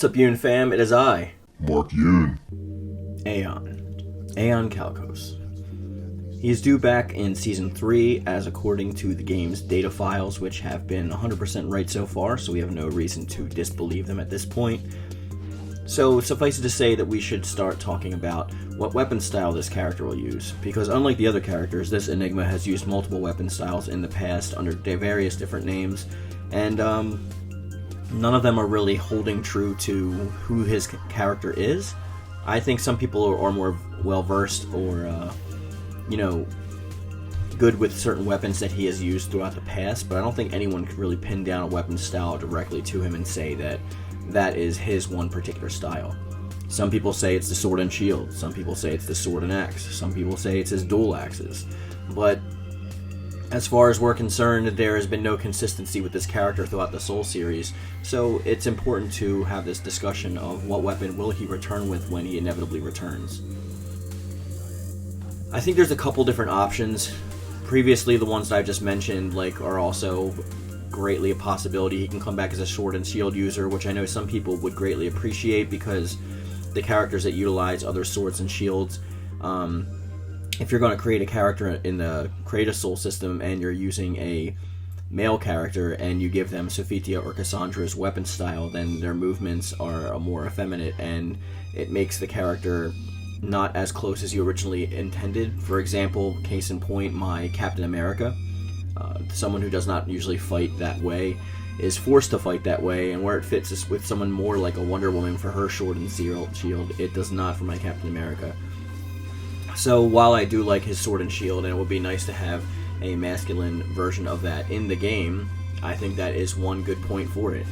What's up, Yoon-Fam? It is I, Mark Yoon. Aeon Calcos. He is due back in Season 3, as according to the game's data files, which have been 100% right so far, so we have no reason to disbelieve them at this point. So, suffice it to say that we should start talking about what weapon style this character will use, because unlike the other characters, this Enigma has used multiple weapon styles in the past under various different names, and none of them are really holding true to who his character is. I think some people are more well-versed or, good with certain weapons that he has used throughout the past, but I don't think anyone could really pin down a weapon style directly to him and say that that is his one particular style. Some people say it's the sword and shield, some people say it's the sword and axe, some people say it's his dual axes, but as far as we're concerned, there has been no consistency with this character throughout the Soul series, so it's important to have this discussion of what weapon will he return with when he inevitably returns. I think there's a couple different options. Previously, the ones that I just mentioned are also greatly a possibility. He can come back as a sword and shield user, which I know some people would greatly appreciate because the characters that utilize other swords and shields, if you're going to create a character in the Create a Soul system and you're using a male character and you give them Sophia or Cassandra's weapon style, then their movements are more effeminate and it makes the character not as close as you originally intended. For example, case in point, my Captain America, someone who does not usually fight that way, is forced to fight that way, and where it fits is with someone more like a Wonder Woman for her sword and shield. It does not for my Captain America. So while I do like his sword and shield, and it would be nice to have a masculine version of that in the game, I think that is one good point for it.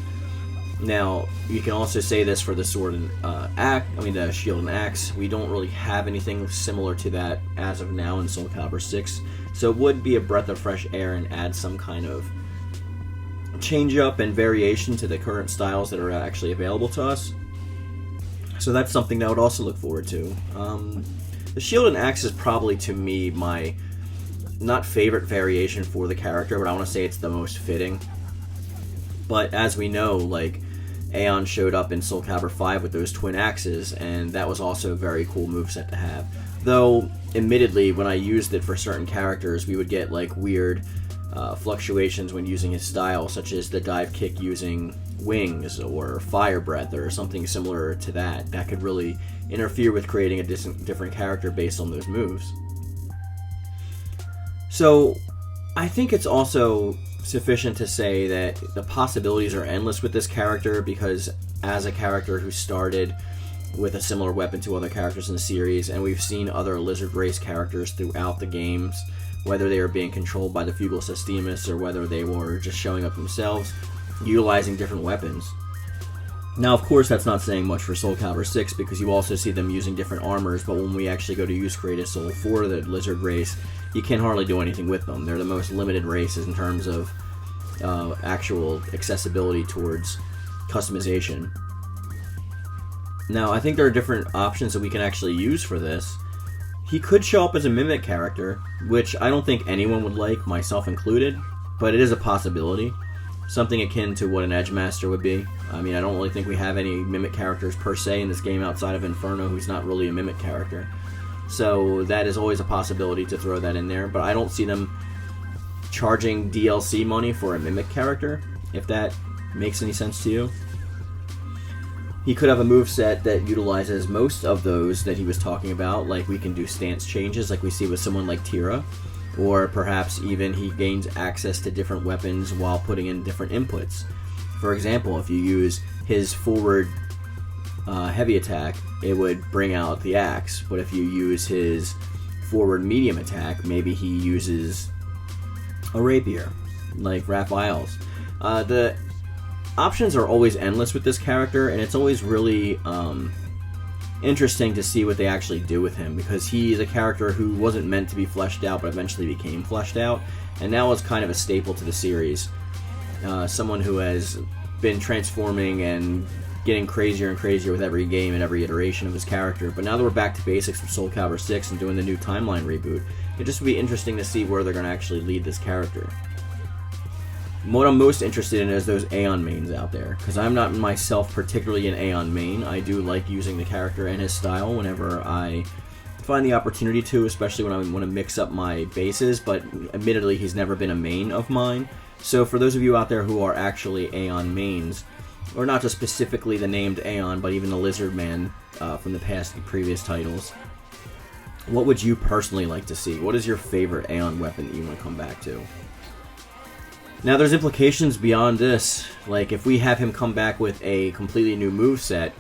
Now, you can also say this for the sword and the shield and axe. We don't really have anything similar to that as of now in Soul Calibur 6, so it would be a breath of fresh air and add some kind of change up and variation to the current styles that are actually available to us. So that's something that I would also look forward to. The shield and axe is probably, to me, my not favorite variation for the character, but I want to say it's the most fitting. But as we know, Aeon showed up in Soul Calibur 5 with those twin axes, and that was also a very cool moveset to have. Though, admittedly, when I used it for certain characters, we would get weird fluctuations when using his style, such as the dive kick using wings or fire breath or something similar to that. That could really interfere with creating a different character based on those moves. So, I think it's also sufficient to say that the possibilities are endless with this character, because as a character who started with a similar weapon to other characters in the series, and we've seen other lizard race characters throughout the games, whether they are being controlled by the Fugal Systemus or whether they were just showing up themselves, utilizing different weapons. Now, of course, that's not saying much for Soul Calibur 6, because you also see them using different armors, but when we actually go to use Create a Soul for the lizard race, you can hardly do anything with them. They're the most limited races in terms of actual accessibility towards customization. Now, I think there are different options that we can actually use for this. He could show up as a mimic character, which I don't think anyone would like, myself included, but it is a possibility. Something akin to what an Edgemaster would be. I mean, I don't really think we have any mimic characters per se in this game outside of Inferno, who's not really a mimic character. So that is always a possibility to throw that in there, but I don't see them charging DLC money for a mimic character, if that makes any sense to you. He could have a moveset that utilizes most of those that he was talking about, like we can do stance changes like we see with someone like Tira, or perhaps even he gains access to different weapons while putting in different inputs. For example, if you use his forward heavy attack, it would bring out the axe, but if you use his forward medium attack, maybe he uses a rapier, like Raphael's. The options are always endless with this character, and it's always really interesting to see what they actually do with him, because he's a character who wasn't meant to be fleshed out, but eventually became fleshed out, and now is kind of a staple to the series. Someone who has been transforming and getting crazier and crazier with every game and every iteration of his character, but now that we're back to basics with Soul Calibur 6 and doing the new timeline reboot, it just would be interesting to see where they're going to actually lead this character. What I'm most interested in is those Aeon mains out there, because I'm not myself particularly an Aeon main. I do like using the character and his style whenever I find the opportunity to, especially when I want to mix up my bases, but admittedly he's never been a main of mine. So for those of you out there who are actually Aeon mains, or not just specifically the named Aeon, but even the Lizardman from the previous titles, what would you personally like to see? What is your favorite Aeon weapon that you want to come back to? Now, there's implications beyond this. Like, if we have him come back with a completely new moveset,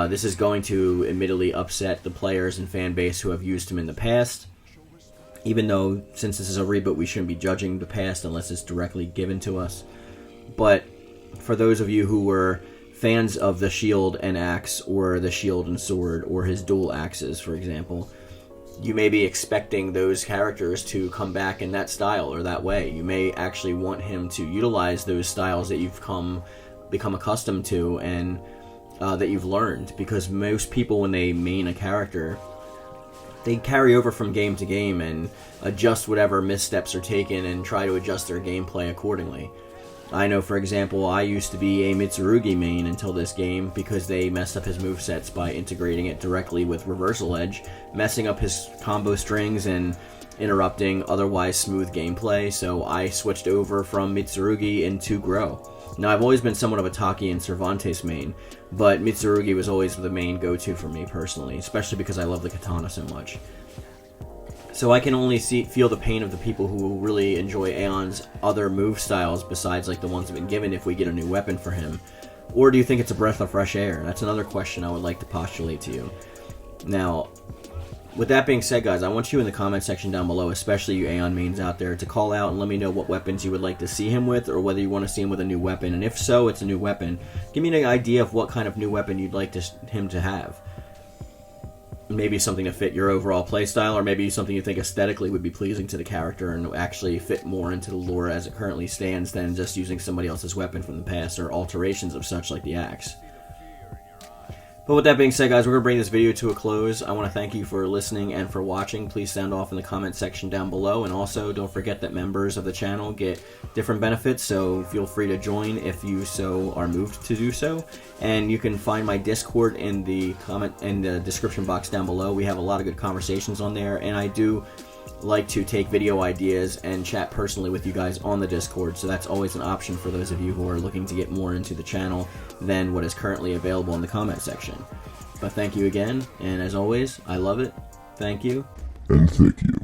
this is going to admittedly upset the players and fan base who have used him in the past. Even though, since this is a reboot, we shouldn't be judging the past unless it's directly given to us. But for those of you who were fans of the shield and axe, or the shield and sword, or his dual axes, for example, you may be expecting those characters to come back in that style or that way. You may actually want him to utilize those styles that you've become accustomed to and that you've learned, because most people, when they main a character, they carry over from game to game and adjust whatever missteps are taken and try to adjust their gameplay accordingly. I know, for example, I used to be a Mitsurugi main until this game because they messed up his movesets by integrating it directly with Reversal Edge, messing up his combo strings and interrupting otherwise smooth gameplay, so I switched over from Mitsurugi into Grow. Now, I've always been somewhat of a Taki and Cervantes main, but Mitsurugi was always the main go-to for me personally, especially because I love the katana so much. So I can only feel the pain of the people who really enjoy Aeon's other move styles besides like the ones that have been given if we get a new weapon for him. Or do you think it's a breath of fresh air? That's another question I would like to postulate to you. Now, with that being said, guys, I want you in the comment section down below, especially you Aeon mains out there, to call out and let me know what weapons you would like to see him with, or whether you want to see him with a new weapon. And if so, it's a new weapon. Give me an idea of what kind of new weapon you'd like him to have. Maybe something to fit your overall playstyle, or maybe something you think aesthetically would be pleasing to the character and actually fit more into the lore as it currently stands than just using somebody else's weapon from the past, or alterations of such like the axe. But with that being said, guys, we're going to bring this video to a close. I want to thank you for listening and for watching. Please sound off in the comment section down below. And also, don't forget that members of the channel get different benefits, so feel free to join if you so are moved to do so. And you can find my Discord in the description box down below. We have a lot of good conversations on there, and I do like to take video ideas and chat personally with you guys on the Discord, so that's always an option for those of you who are looking to get more into the channel than what is currently available in the comment section. But thank you again, and as always, I love it. Thank you. And thank you.